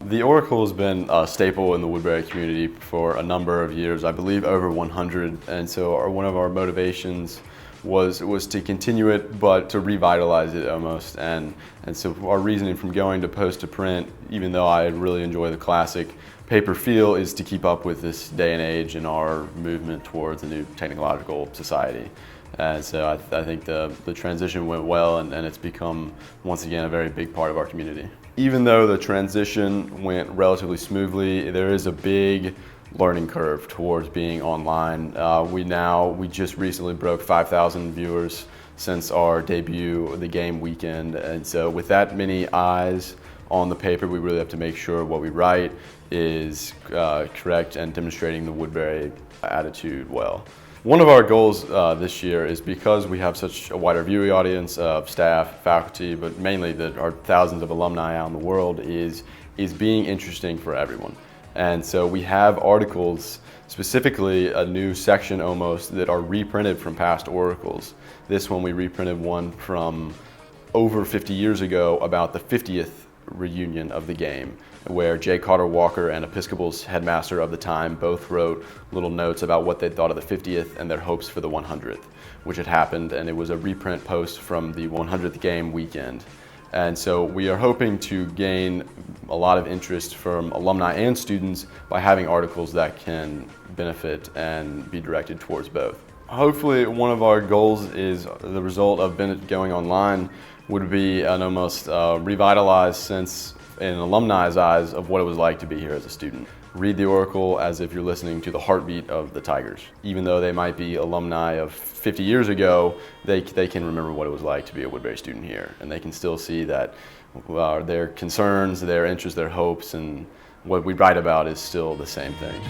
The Oracle has been a staple in the Woodberry community for a number of years, I believe over 100, and so one of our motivations was to continue it, but to revitalize it almost, and so our reasoning from going to post to print, even though I really enjoy the classic paper feel, is to keep up with this day and age and our movement towards a new technological society. And so I think the transition went well, and it's become, once again, a very big part of our community. Even though the transition went relatively smoothly, there is a big learning curve towards being online. We just recently broke 5,000 viewers since our debut, the game weekend, and so with that many eyes on the paper, we really have to make sure what we write is correct and demonstrating the Woodberry attitude well. One of our goals this year is, because we have such a wider viewing audience of staff, faculty, but mainly our thousands of alumni out in the world, is being interesting for everyone. And so we have articles, specifically a new section almost, that are reprinted from past oracles. This one, we reprinted one from over 50 years ago about the 50th reunion of the game, where J. Carter Walker and Episcopal's headmaster of the time both wrote little notes about what they thought of the 50th and their hopes for the 100th, which had happened, and it was a reprint post from the 100th game weekend. And so we are hoping to gain a lot of interest from alumni and students by having articles that can benefit and be directed towards both. Hopefully one of our goals is the result of Bennett going online would be an almost revitalized sense in alumni's eyes of what it was like to be here as a student. Read the Oracle as if you're listening to the heartbeat of the Tigers. Even though they might be alumni of 50 years ago, they can remember what it was like to be a Woodberry student here, and they can still see that their concerns, their interests, their hopes, and what we write about is still the same thing.